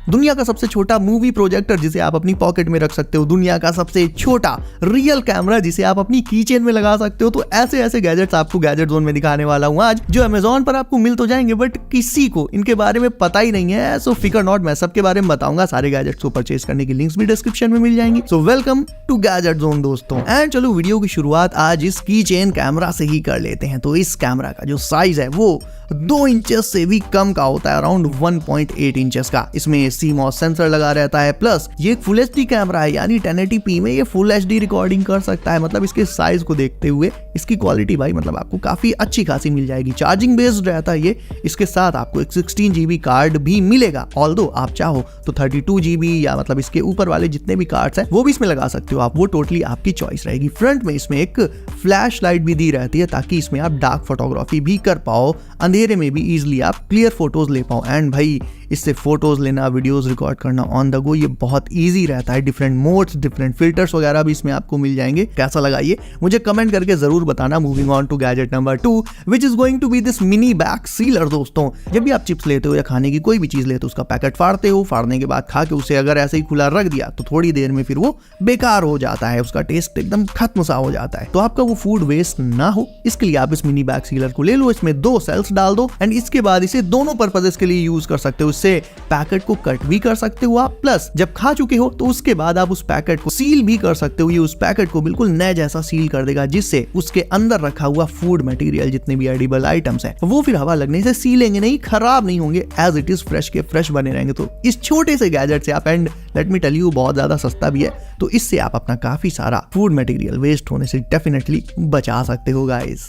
दुनिया का सबसे छोटा मूवी प्रोजेक्टर जिसे आप अपनी पॉकेट में रख सकते हो, दुनिया का सबसे छोटा रियल कैमरा जिसे आप अपनी कीचेन में लगा सकते हो। तो ऐसे ऐसे गैजेट्स आपको गैजेट जोन में दिखाने वाला हूं आज, जो अमेजोन पर आपको मिल तो जाएंगे बट किसी को इनके बारे में पता ही नहीं है। सो फिकर नॉट, मैं सबके बारे में बताऊंगा। सारे गैजेट्स को परचेज करने की लिंक्स भी डिस्क्रिप्शन में मिल जाएंगी। So welcome to Gadget Zone दोस्तों। एंड चलो वीडियो की शुरुआत आज इस कीचेन कैमरा से ही कर लेते हैं। तो इस कैमरा का जो साइज है वो 2 इंचेस से भी कम का होता है, अराउंड 1.8 इंचेस का। इसमें CMOS सेंसर लगा रहता है, प्लस ये फुल HD कैमरा है, यानी 1080p में ये फुल HD रिकॉर्डिंग कर सकता है। मतलब इसके साइज को देखते हुए इसकी क्वालिटी भाई मतलब आपको काफी अच्छी खासी मिल जाएगी। चार्जिंग बेस्ड रहता है ये। इसके साथ आपको एक 16 GB कार्ड भी मिलेगा। ऑल्दो आप चाहो तो 32 GB या मतलब इसके ऊपर वाले जितने भी कार्ड्स हैं वो भी इसमें लगा सकते हो आप, वो टोटली आपकी चॉइस रहेगी। फ्रंट में इसमें एक फ्लैश लाइट भी दी रहती है ताकि इसमें आप डार्क फोटोग्राफी भी कर पाओ, अंधेरे में भी इजीली आप क्लियर फोटोज ले पाओ। एंड भाई इससे फोटोज लेना, वीडियोस रिकॉर्ड करना ऑन द गो ये बहुत इजी रहता है। डिफरेंट मोड्स, डिफरेंट फिल्टर्स वगैरह भी इसमें आपको मिल जाएंगे। कैसा लगा ये मुझे कमेंट करके जरूर बताना। Moving on to gadget number 2 which is going to be this mini bag sealer. दोस्तों जब भी आप चिप्स लेते हो या खाने की कोई भी चीज लेते हो, उसका पैकेट फाड़ते हो, फाड़ने के बाद खा के उसे अगर ऐसे ही खुला रख दिया तो थोड़ी देर में फिर वो बेकार हो जाता है, उसका टेस्ट एकदम खत्म सा हो जाता है। तो आपका वो फूड वेस्ट ना हो इसके लिए आप इस मिनी बैग सीलर को ले लो, इसमें 2 सेल्स डाल दो एंड इसके बाद इसे दोनों पर्पसेस के लिए यूज कर सकते हो। इससे पैकेट को कट भी कर सकते हो आप, प्लस जब खा चुके हो तो उसके बाद आप उस पैकेट को सील भी कर सकते हो। ये उस पैकेट को बिल्कुल नए जैसा सील कर देगा, जिससे उसके अंदर रखा हुआ फूड मटेरियल जितने भी एडिबल आइटम्स हैं वो फिर हवा लगने से सीलेंगे नहीं, खराब नहीं होंगे, एज इट इज फ्रेश के फ्रेश बने रहेंगे। तो इस छोटे से गैजेट से आप, and let me tell you बहुत ज्यादा सस्ता भी है, तो इससे आप अपना काफी सारा फूड मटेरियल वेस्ट होने से डेफिनेटली बचा सकते हो गाइस।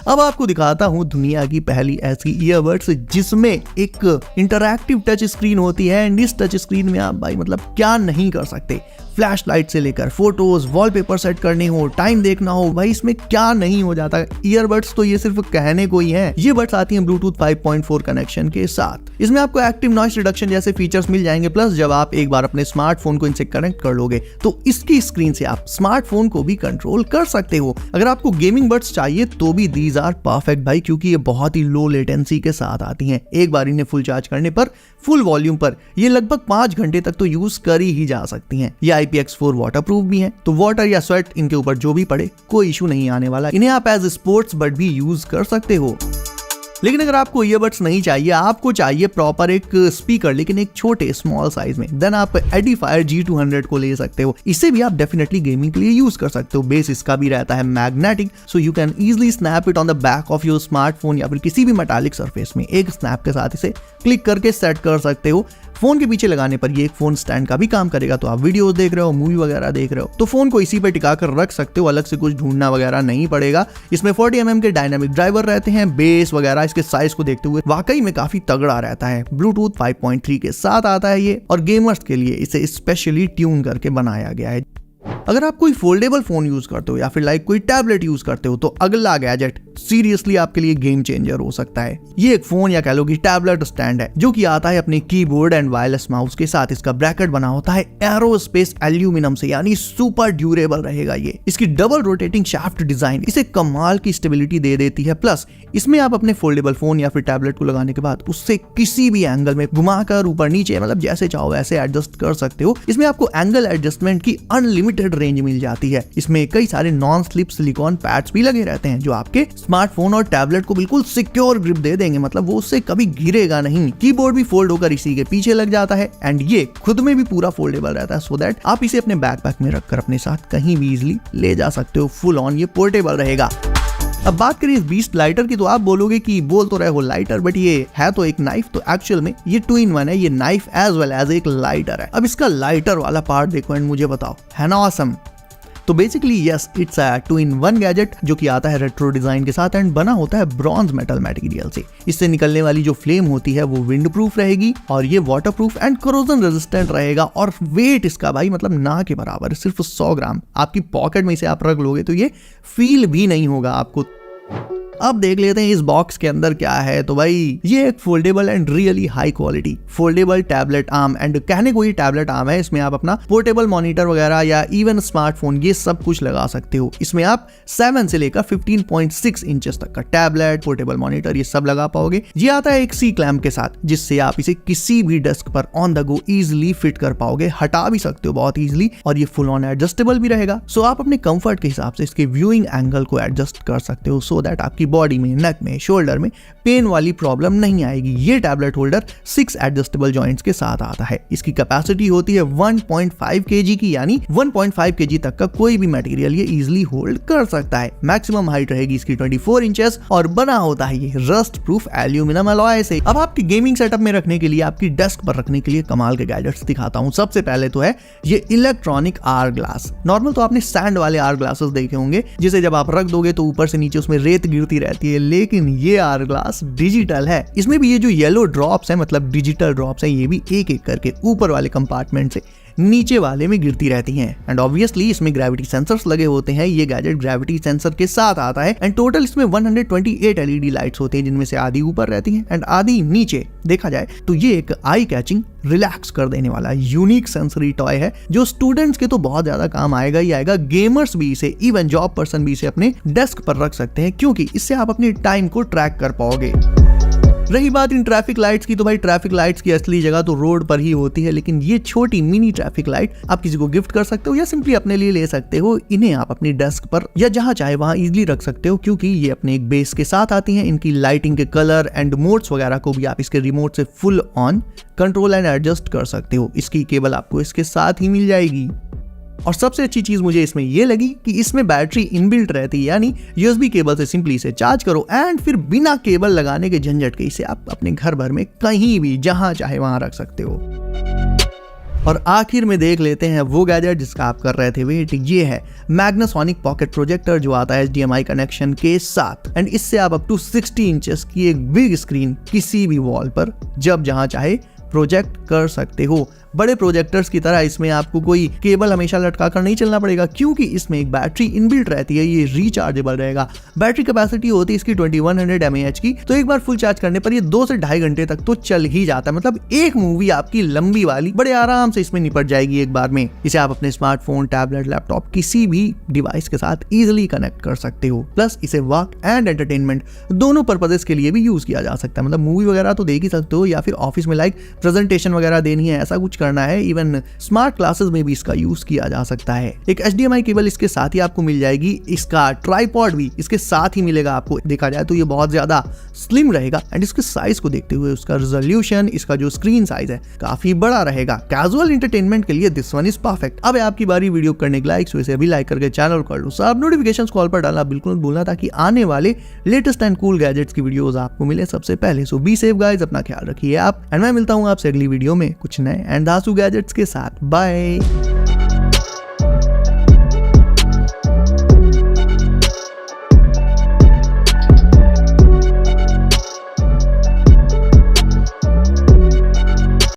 अब आपको दिखाता हूं दुनिया की पहली ऐसी ईयरबड्स जिसमें एक इंटरैक्टिव टच स्क्रीन होती है। एंड इस टच स्क्रीन में आप भाई मतलब क्या नहीं कर सकते। फ्लैश लाइट से लेकर फोटोज, वॉलपेपर सेट करने हो, टाइम देखना हो, भाई इसमें क्या नहीं हो जाता। ईयरबड्स तो ये सिर्फ कहने को ही है। ये बड्स आती हैं ब्लूटूथ 5.4 कनेक्शन के साथ। इसमें आपको एक्टिव नॉइस रिडक्शन जैसे फीचर्स मिल जाएंगे, प्लस जब आप एक बार अपने स्मार्टफोन को इनसे कनेक्ट कर लोगे तो इसकी स्क्रीन से आप स्मार्टफोन को भी कंट्रोल कर सकते हो। अगर आपको गेमिंग बड्स चाहिए तो भी दीज आर परफेक्ट भाई, क्योंकि ये बहुत ही लो लेटेंसी के साथ आती हैं। एक बार इन्हें फुल चार्ज करने पर, फुल वॉल्यूम पर ये लगभग 5 घंटे तक तो यूज कर ही जा सकती हैं। ये IPX4 वाटरप्रूफ भी हैं, तो वाटर या स्वेट इनके ऊपर जो भी पड़े कोई इशू नहीं आने वाला। इन्हें आप एज स्पोर्ट्स बड भी यूज कर सकते हो। लेकिन अगर आपको ईयरबड्स नहीं चाहिए, आपको चाहिए प्रॉपर एक स्पीकर लेकिन एक छोटे स्मॉल साइज में, देन आप एडिफायर G200 को ले सकते हो। इसे भी आप डेफिनेटली गेमिंग के लिए यूज कर सकते हो। बेस इसका भी रहता है magnetic, so you can easily snap it on the back of your smartphone या फिर किसी भी मेटालिक सरफेस में। एक स्नैप के साथ इसे क्लिक करके सेट कर सकते हो। फोन के पीछे लगाने पर ये एक फोन स्टैंड का भी काम करेगा। तो आप वीडियोस देख रहे हो, मूवी वगैरह देख रहे हो तो फोन को इसी पे टिका कर रख सकते हो, अलग से कुछ ढूंढना वगैरह नहीं पड़ेगा। इसमें 40 mm के डायनामिक ड्राइवर रहते हैं। बेस वगैरह इसके साइज को देखते हुए वाकई में काफी तगड़ा रहता है। ब्लूटूथ 5.3 के साथ आता है ये, और गेमर्स के लिए इसे स्पेशली ट्यून करके बनाया गया है। अगर आप कोई फोल्डेबल फोन यूज करते हो या फिर लाइक कोई टैबलेट यूज करते हो तो अगला गैजेट सीरियसली आपके लिए गेम चेंजर हो सकता है। ये एक फोन या कह लो कि टैबलेट स्टैंड है जो कि आता है अपने कीबोर्ड एंड वायरलेस माउस के साथ। इसका ब्रैकेट बना होता है एरोस्पेस एल्यूमिनियम से, यानी सुपर ड्यूरेबल रहेगा ये। इसकी डबल रोटेटिंग शाफ्ट डिजाइन इसे कमाल की स्टेबिलिटी दे देती है। प्लस इसमें आप अपने फोल्डेबल फोन या फिर टैबलेट को लगाने के बाद उससे किसी भी एंगल में घुमाकर ऊपर नीचे मतलब जैसे चाहो वैसे एडजस्ट कर सकते हो। इसमें आपको एंगल एडजस्टमेंट की अनलिमिटेड रेंज मिल जाती है। इसमें कई सारे नॉन स्लिप सिलिकॉन पैड्स भी लगे रहते हैं जो आपके स्मार्टफोन और टैबलेट को बिल्कुल सिक्योर ग्रिप दे देंगे, मतलब वो उससे कभी गिरेगा नहीं। कीबोर्ड भी फोल्ड होकर इसी के पीछे लग जाता है एंड ये खुद में भी पूरा फोल्डेबल रहता है, सो दैट आप इसे अपने बैकपैक में रखकर अपने साथ कहीं भी इजीली ले जा सकते हो। फुल ऑन ये पोर्टेबल रहेगा। अब बात करें इस बीस्ट लाइटर की तो आप बोलोगे कि बोल तो रहे हो लाइटर, बट ये है तो एक नाइफ। तो एक्चुअल में ये 2-in-1 है, ये नाइफ एज वेल एज एक लाइटर है। अब इसका लाइटर वाला पार्ट देखो एंड मुझे बताओ, है ना ऑसम। तो basically yes, it's a 2-in-1 gadget जो कि आता है रेट्रो डिजाइन के साथ एंड बना होता है ब्रॉन्ज मेटल मटेरियल से। इससे निकलने वाली जो फ्लेम होती है वो विंड प्रूफ रहेगी और ये water proof and corrosion resistant रहेगा। और वेट इसका भाई मतलब ना के बराबर, सिर्फ 100 ग्राम। आपकी पॉकेट में इसे आप रख लोगे तो ये फील भी नहीं होगा आपको। अब देख लेते हैं इस बॉक्स के अंदर क्या है। तो भाई ये एक foldable and really high quality foldable tablet arm, and कहने को ये टैबलेट आर्म है। इसमें आप अपना पोर्टेबल मॉनिटर वगैरह या इवन स्मार्टफोन ये सब कुछ लगा सकते हो। इसमें आप 7 से लेकर 15.6 इंचेस तक का टैबलेट, पोर्टेबल मॉनिटर ये सब लगा पाओगे। ये आता है एक सी क्लैम्प के साथ, जिससे आप इसे किसी भी डेस्क पर on the go easily fit कर पाओगे, हटा भी सकते हो बहुत इजिली, और ये फुल ऑन एडजस्टेबल भी रहेगा। सो आप अपने कंफर्ट के हिसाब से इसके व्यूइंग एंगल को एडजस्ट कर सकते हो, सो दैट आपकी बॉडी में, नेक में, शोल्डर में पेन वाली प्रॉब्लम नहीं आएगी। ये टैबलेट होल्डर 6 एडजस्टेबल जॉइंट्स के साथ आता है। इसकी कैपेसिटी होती है 1.5 kg की, यानी 1.5 kg तक का कोई भी मटेरियल ये इजिली होल्ड कर सकता है। मैक्सिमम हाइट रहेगी इसकी 24 इंचेस, और बना होता है ये रस्ट प्रूफ एल्यूमिनियम अलॉय से। अब आपकी गेमिंग सेटअप में रखने के लिए, आपकी डेस्क पर रखने के लिए कमाल के गैजेट्स दिखाता हूं। सबसे पहले तो है ये इलेक्ट्रॉनिक आर ग्लास। नॉर्मल तो आपने सैंड वाले आर ग्लासेस देखे होंगे, जिसे जब आप रख दोगे तो ऊपर से नीचे उसमें रेत गिरती रहती है, लेकिन ये आर ग्लास डिजिटल है। इसमें भी ये जो येलो ड्रॉप्स है, मतलब डिजिटल ड्रॉप्स है, ये भी एक एक करके ऊपर वाले कंपार्टमेंट से नीचे वाले में गिरती रहती हैं। एंड ऑब्वियसली इसमें ग्रेविटी सेंसर्स लगे होते हैं। ये गैजेट ग्रेविटी सेंसर के साथ आता है। एंड टोटल इसमें 128 LED लाइट्स होते हैं, जिनमें से आधी ऊपर रहती हैं एंड आधी नीचे। देखा जाए तो ये एक आई कैचिंग, रिलैक्स कर देने वाला यूनिक सेंसरी टॉय है, जो स्टूडेंट्स के तो बहुत ज्यादा काम आएगा ही आएगा। गेमर्स भी इसे, इवन जॉब पर्सन भी इसे अपने डेस्क पर रख सकते हैं, क्योंकि इससे आप अपने टाइम को ट्रैक कर पाओगे। रही बात इन ट्रैफिक लाइट्स की, तो भाई ट्रैफिक लाइट्स की असली जगह तो रोड पर ही होती है, लेकिन ये छोटी मिनी ट्रैफिक लाइट आप किसी को गिफ्ट कर सकते हो या सिंपली अपने लिए ले सकते हो। इन्हें आप अपनी डेस्क पर या जहां चाहे वहां इजीली रख सकते हो, क्योंकि ये अपने एक बेस के साथ आती हैं। इनकी लाइटिंग के कलर एंड मोड्स वगैरह को भी आप इसके रिमोट से full on control and adjust कर सकते हो। इसकी केबल आपको इसके साथ ही मिल जाएगी। और सबसे अच्छी चीज मुझे इसमें ये लगी कि इसमें बैटरी इनबिल्ट रहती है, यानी USB केबल से सिंपली इसे चार्ज करो एंड फिर बिना केबल लगाने के झंझट के इसे आप अपने घर भर में कहीं भी जहां चाहे वहां रख सकते हो। और आखिर में देख लेते हैं वो गैजेट जिसका आप कर रहे थे वेट। ये है मैग्नासोनिक पॉकेट प्रोजेक्टर, जो आता है HDMI कनेक्शन के साथ। एंड इससे आप अप टू 60 इंचेस की एक बिग स्क्रीन किसी भी वॉल पर जब जहां चाहे प्रोजेक्ट कर सकते हो। बड़े प्रोजेक्टर्स की तरह इसमें आपको कोई केबल हमेशा लटका कर नहीं चलना पड़ेगा, क्योंकि इसमें एक बैटरी इनबिल्ट रहती है। ये रिचार्जेबल रहेगा। बैटरी कैपेसिटी होती है इसकी 2100 mAh की, तो एक बार फुल चार्ज करने पर ये 2 से 2.5 घंटे तक तो चल ही जाता है। मतलब एक मूवी आपकी लंबी वाली बड़े आराम से इसमें निपट जाएगी एक बार में। इसे आप अपने स्मार्टफोन, टैबलेट, लैपटॉप किसी भी डिवाइस के साथ इजिली कनेक्ट कर सकते हो। प्लस इसे वर्क एंड एंटरटेनमेंट दोनों पर्पजेस के लिए भी यूज किया जा सकता है। मतलब मूवी वगैरह तो देख ही सकते हो, या फिर ऑफिस में लाइक प्रेजेंटेशन वगैरह देनी है, ऐसा कुछ करना है। इवन स्मार्ट क्लासेस में भी इसका यूज किया जा सकता है। एक HDMI केबल इसके साथ ही आपको मिल जाएगी। इसका ट्राइपॉड भी इसके साथ ही मिलेगा आपको। देखा जाए तो ये बहुत ज्यादा स्लिम रहेगा एंड इसके साइज को देखते हुए उसका रिजोल्यूशन, इसका जो स्क्रीन साइज है, काफी बड़ा रहेगा। कैजुअल एंटरटेनमेंट के लिए दिस वन इज परफेक्ट। अब है आपकी बारी वीडियो करने के लाइक, इसे अभी लाइक करके चैनल कर लो। सब नोटिफिकेशंस कॉल पर डालना बिल्कुल भूलना, ताकि आने वाले लेटेस्ट एंड कूल गैजेट्स की वीडियोस आपको मिले सबसे पहले। सो बी सेफ गाइस, अपना ख्याल रखिए आप, एंड मैं मिलता हूं आपसे अगली वीडियो में कुछ नए एंड धांसू गैजेट्स के साथ। बाय।